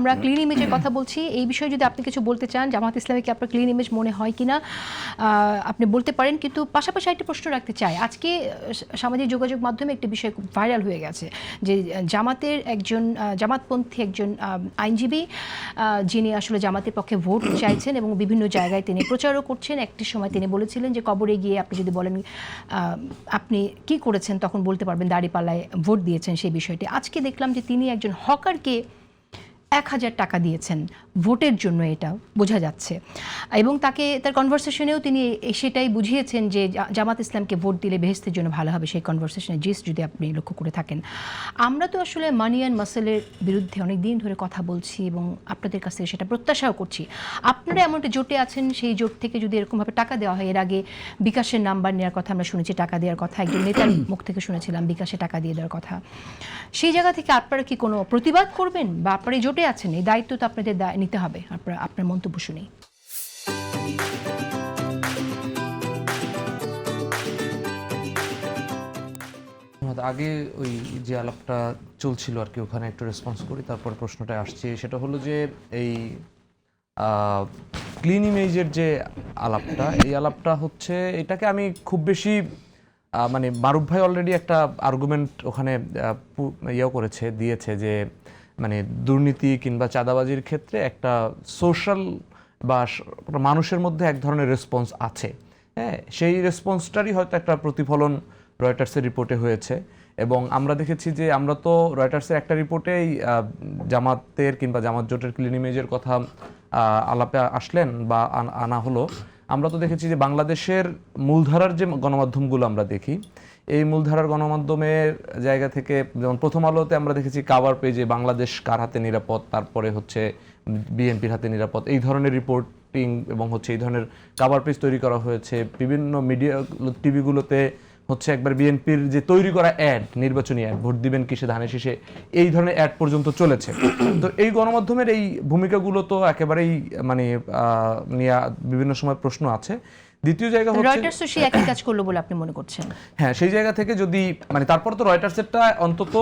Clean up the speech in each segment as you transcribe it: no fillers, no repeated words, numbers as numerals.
আমরা ক্লিন ইমেজের কথা বলছি, এই বিষয়ে যদি আপনি কিছু বলতে চান, জামাত ইসলামীকে আপনার ক্লিন ইমেজ মনে হয় কিনা আপনি বলতে পারেন। কিন্তু পাশাপাশি একটা প্রশ্ন রাখতে চাই, আজকে সামাজিক যোগাযোগ মাধ্যমে একটি বিষয় খুব ভাইরাল হয়ে গেছে যে জামাতপন্থী একজন আইনজীবী যিনি আসলে জামাতের পক্ষে ভোট চাইছেন এবং বিভিন্ন জায়গায় তিনি প্রচারও করছেন। একটি সময় তিনি বলেছিলেন যে কবরে গিয়ে আপনি যদি বলেন আপনি কি করেছেন তখন বলতে পারবেন দাঁড়িপাল্লায় ভোট দিয়েছেন সেই বিষয়টি। আজকে দেখলাম যে তিনি একজন হকারকে 1000 টাকা দিয়েছেন ভোটের জন্য, এটা বোঝা যাচ্ছে। এবং তাকে তার কনভারসেশনেও তিনি সেটাই বুঝিয়েছেন যে জামাত ইসলামকে ভোট দিলে বেহেস্তের জন্য ভালো হবে, সেই কনভারসেশনের জিস যদি আপনি লক্ষ্য করে থাকেন। আমরা তো আসলে মানি অ্যান্ড মাসেলের বিরুদ্ধে অনেক দিন ধরে কথা বলছি এবং আপনাদের কাছ থেকে সেটা প্রত্যাশাও করছি। আপনারা এমন একটা জোটে আছেন, সেই জোট থেকে যদি এরকমভাবে টাকা দেওয়া হয়, এর আগে বিকাশের নাম্বার নেওয়ার কথা আমরা শুনেছি, টাকা দেওয়ার কথা একজন নেতার মুখ থেকে শুনেছিলাম বিকাশে টাকা দিয়ে দেওয়ার কথা। সেই জায়গা থেকে আপনারা কি কোনো প্রতিবাদ করবেন, বা আপনারা এই জোটে আছেন, এই দায়িত্ব তো আপনাদের নিতে হবে? আপনার মন্তব্য শুনি। আগে ওই যে আলাপটা চলছিল আর কি, ওখানে একটু রেসপন্স করি, তারপর প্রশ্নটা আসছে। সেটা হলো যে এই ক্লিন ইমেজের যে আলাপটা, এই আলাপটা হচ্ছে, এটাকে আমি খুব বেশি মানে মারুফ ভাই অলরেডি একটা আর্গুমেন্ট ওখানে দিয়েছে যে মানে দুর্নীতি কিংবা চাঁদাবাজির ক্ষেত্রে একটা সোশ্যাল বা মানুষের মধ্যে এক ধরনের রেসপন্স আছে। হ্যাঁ, সেই রেসপন্সটারই হয়তো একটা প্রতিফলন রয়টার্সের রিপোর্টে হয়েছে। এবং আমরা দেখেছি যে আমরা তো রয়টার্সের একটা রিপোর্টেই জামাতের কিংবা জামাত জোটের ক্লিন ইমেজের কথা আলাপে আসলেন বা আনা হলো। আমরা তো দেখেছি যে বাংলাদেশের মূলধারার যে গণমাধ্যমগুলো আমরা দেখি, এই মূলধারার গণমাধ্যমের জায়গা থেকে, যেমন প্রথম আলোতে আমরা দেখেছি কাভার পেজে বাংলাদেশ কার হাতে নিরাপদ, তারপরে হচ্ছে বিএনপির হাতে নিরাপদ, এই ধরনের রিপোর্টিং এবং হচ্ছে এই ধরনের কাভার পেজ তৈরি করা হয়েছে। বিভিন্ন মিডিয়া টিভিগুলোতে হচ্ছে একবার বিএনপির যে তৈরি করা অ্যাড, নির্বাচনী অ্যাড, ভোট দিবেন কিসে ধানের শীষে, এই ধরনের অ্যাড পর্যন্ত চলেছে। তো এই গণমাধ্যমের এই ভূমিকাগুলো তো একেবারেই মানে নিয়ে বিভিন্ন সময় প্রশ্ন আছে। দ্বিতীয় জায়গা হচ্ছে রয়টার্স সেই একই কাজ করলো বলে আপনি মনে করছেন? হ্যাঁ, সেই জায়গা থেকে যদি মানে তারপর তো রয়টার্সেরটা অন্তত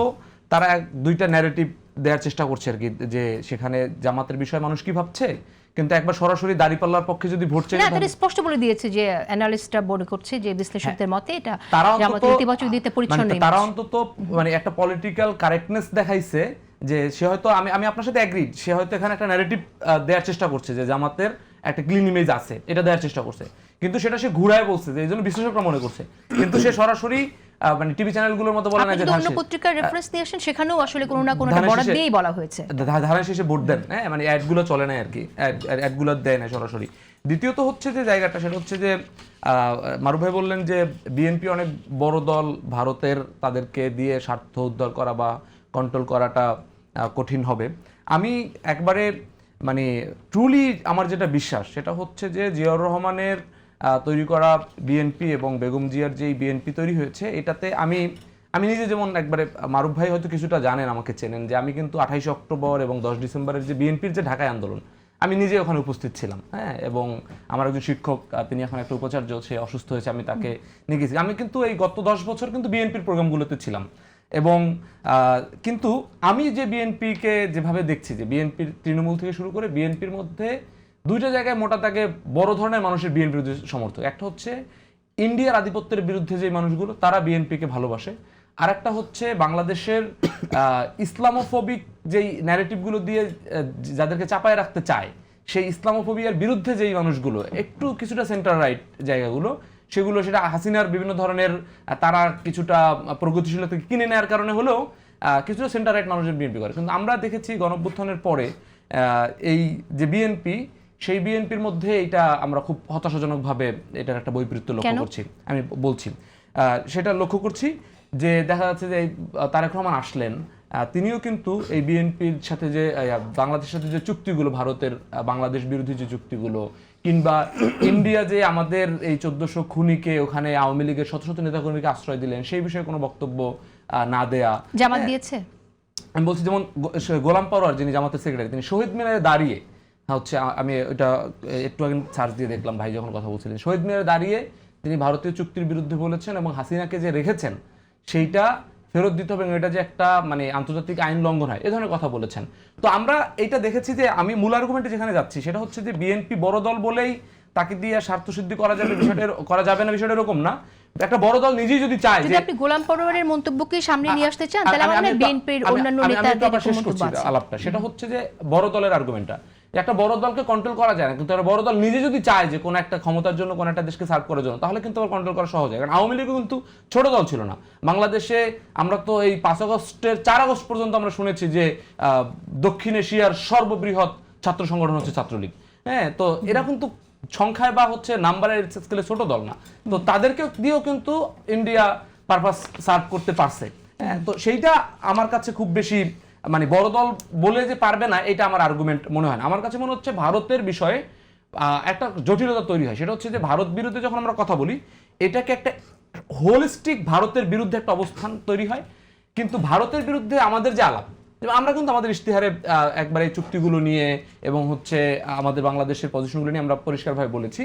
তারা দুইটা ন্যারেটিভ দেওয়ার চেষ্টা করছে আর কি, যে সেখানে জামাতের বিষয়ে মানুষ কি ভাবছে, কিন্তু একবার সরাসরি দাঁড়িপাল্লার পক্ষে যদি ভোট চাই, তারা স্পষ্ট বলে দিয়েছে যে অ্যানালিস্টরা মনে করছে যে বিশ্লেষকদের মতে এটা জামাতের ইতিবাচক দিতে পরিচ্ছন্ন। তারা অন্তত মানে একটা পলিটিক্যাল কারেক্টনেস দেখাইছে যে সে হয়তো, আমি আপনার সাথে এগ্রি, সে হয়তো এখানে একটা ন্যারেটিভ দেওয়ার চেষ্টা করছে যে জামাতের একটা ক্লিন ইমেজ আছে, এটা দেওয়ার চেষ্টা করছে। কিন্তু সেটা সে ঘুরায় বলছে যে এই জন্য বিশ্লেষকরা মনে করছে, কিন্তু সে সরাসরি মানে টিভি চ্যানেলগুলোর মতো বলে না যে অন্য পত্রিকার রেফারেন্স দিয়ে আসেন, সেখানেও আসলে কোনো না কোনো বরাদ দিয়েই বলা হয়েছে ধানের শেষে ভোট দেন। হ্যাঁ, মানে অ্যাডগুলো চলে না আর কি, অ্যাডগুলো দেয় না সরাসরি। দ্বিতীয়ত হচ্ছে যে জায়গাটা, সেটা হচ্ছে যে মারুফ ভাই বললেন যে বিএনপি অনেক বড় দল, ভারতের তাদেরকে দিয়ে স্বার্থ উদ্ধার করা বা কন্ট্রোল করাটা কঠিন হবে। আমি একবারে মানে ট্রুলি আমার যেটা বিশ্বাস, সেটা হচ্ছে যে জিয়াউর রহমানের তৈরি করা বিএনপি এবং বেগম জিয়ার যেই বিএনপি তৈরি হয়েছে, এটাতে আমি নিজে যেমন একবারে, মারুফ ভাই হয়তো কিছুটা জানেন, আমাকে চেনেন, যে আমি কিন্তু 28 অক্টোবর এবং 10 ডিসেম্বরের যে বিএনপির যে ঢাকায় আন্দোলন, আমি নিজে ওখানে উপস্থিত ছিলাম। হ্যাঁ, এবং আমার একজন শিক্ষক, তিনি এখন একটা উপাচার্য, সে অসুস্থ হয়েছে, আমি তাকে নিয়ে গেছি। আমি কিন্তু এই গত 10 বছর কিন্তু বিএনপির প্রোগ্রামগুলোতে ছিলাম। এবং কিন্তু আমি যে বিএনপিকে যেভাবে দেখছি, যে বিএনপির তৃণমূল থেকে শুরু করে বিএনপির মধ্যে দুইটা জায়গায় মোটা তাকে বড় ধরনের মানুষের বিএনপির সমর্থক। একটা হচ্ছে ইন্ডিয়ার আধিপত্যের বিরুদ্ধে যে মানুষগুলো, তারা বিএনপিকে ভালোবাসে। আর একটা হচ্ছে বাংলাদেশের ইসলামোফোবিক যেই ন্যারেটিভগুলো দিয়ে যাদেরকে চাপায় রাখতে চায়, সেই ইসলামোফোবিয়ার বিরুদ্ধে যেই মানুষগুলো একটু কিছুটা সেন্টার রাইট জায়গাগুলো, সেগুলো, সেটা হাসিনার বিভিন্ন ধরনের তারা কিছুটা প্রগতিশীলতাকে কিনে নেওয়ার কারণে হলেও কিছুটা সেন্টার রাইট মানুষের বিএনপি করে। কিন্তু আমরা দেখেছি গণঅভ্যুত্থানের পরে এই যে বিএনপি, সেই বিএনপির মধ্যে এটা আমরা খুব হতাশাজনকভাবে এটার একটা বৈপরীত্য লক্ষ্য করছি। আমি বলছি সেটা লক্ষ্য করছি যে দেখা যাচ্ছে যে তারেক রহমান আসলেন, তিনিও কিন্তু এই বিএনপির সাথে যে বাংলাদেশের সাথে যে চুক্তিগুলো, ভারতের বাংলাদেশ বিরোধী যে চুক্তিগুলো, কিংবা ইন্ডিয়া যে আমাদের এই 1400 খুনিকে ওখানে আওয়ামী লীগের শত শত নেতাকর্মীকে আশ্রয় দিলেন, সেই বিষয়ে কোনো বক্তব্য না দেয়া। জামাত দিয়েছে, আমি বলছি যেমন গোলাম পরোয়ার, যিনি জামাতের সেক্রেটারি, তিনি শহীদ মিনারে দাঁড়িয়ে হচ্ছে, আমি ওইটা একটু আগে সার্চ দিয়ে দেখলাম, ভাই যখন কথা বলছিলেন, শহীদ মিনারে দাঁড়িয়ে তিনি ভারতীয় চুক্তির বিরুদ্ধে বলেছেন এবং হাসিনাকে যে রেখেছেন সেইটা ফেরত দিতে হবে এবং এটা যে একটা মানে আন্তর্জাতিক আইন লঙ্ঘন হয় এ ধরনের কথা বলেছেন। তো আমরা এটা দেখেছি যে আমি মূল আর্গুমেন্টে যেখানে যাচ্ছি সেটা হচ্ছে যে বিএনপি বড় দল বলেই তাকে দিয়ে স্বার্থসিদ্ধি করা যাবে বিষয়টা করা যাবে না, বিষয়টা এরকম না। একটা বড় দল নিজেই যদি চায় যদি যে আপনি গোলাম পরোয়ারের মন্তব্যকে সামনে নিয়ে আসতে চান তাহলে আমার মনে হয় বিএনপির অন্যান্য নেতাদের শেষ মন্তব্য করছি আছে। আলাপটা, সেটা হচ্ছে যে বড় দলের আর্গুমেন্টটা একটা বড় দলকে কন্ট্রোল করা যায় না, কিন্তু একটা বড় দল নিজে যদি চায় যে কোনো একটা ক্ষমতার জন্য কোনো একটা দেশকে সার্ভ করার জন্য তাহলে কিন্তু আবার কন্ট্রোল করা সহজ হয়। কারণ আওয়ামী লীগও কিন্তু ছোট দল ছিল না বাংলাদেশে। আমরা তো এই 5 আগস্টের 4 আগস্ট পর্যন্ত আমরা শুনেছি যে দক্ষিণ এশিয়ার সর্ববৃহৎ ছাত্র সংগঠন হচ্ছে ছাত্রলীগ। হ্যাঁ, তো এরা কিন্তু সংখ্যায় বা হচ্ছে নাম্বারের স্কেলে ছোট দল না, তো তাদেরকে দিয়েও কিন্তু ইন্ডিয়া পারপাস সার্ভ করতে পারছে। হ্যাঁ, তো সেইটা আমার কাছে খুব বেশি মানে বড় দল বলে যে পারবে না এটা আমার আর্গুমেন্ট মনে হয় না। আমার কাছে মনে হচ্ছে ভারতের বিষয়ে একটা জটিলতা তৈরি হয়, সেটা হচ্ছে যে ভারত বিরুদ্ধে যখন আমরা কথা বলি এটাকে একটা হোলিস্টিক ভারতের বিরুদ্ধে একটা অবস্থান তৈরি হয়, কিন্তু ভারতের বিরুদ্ধে আমাদের যে আলাপ, আমরা কিন্তু আমাদের ইশতেহারে একবারে চুক্তিগুলো নিয়ে এবং হচ্ছে আমাদের বাংলাদেশের পজিশনগুলো নিয়ে আমরা পরিষ্কারভাবে বলেছি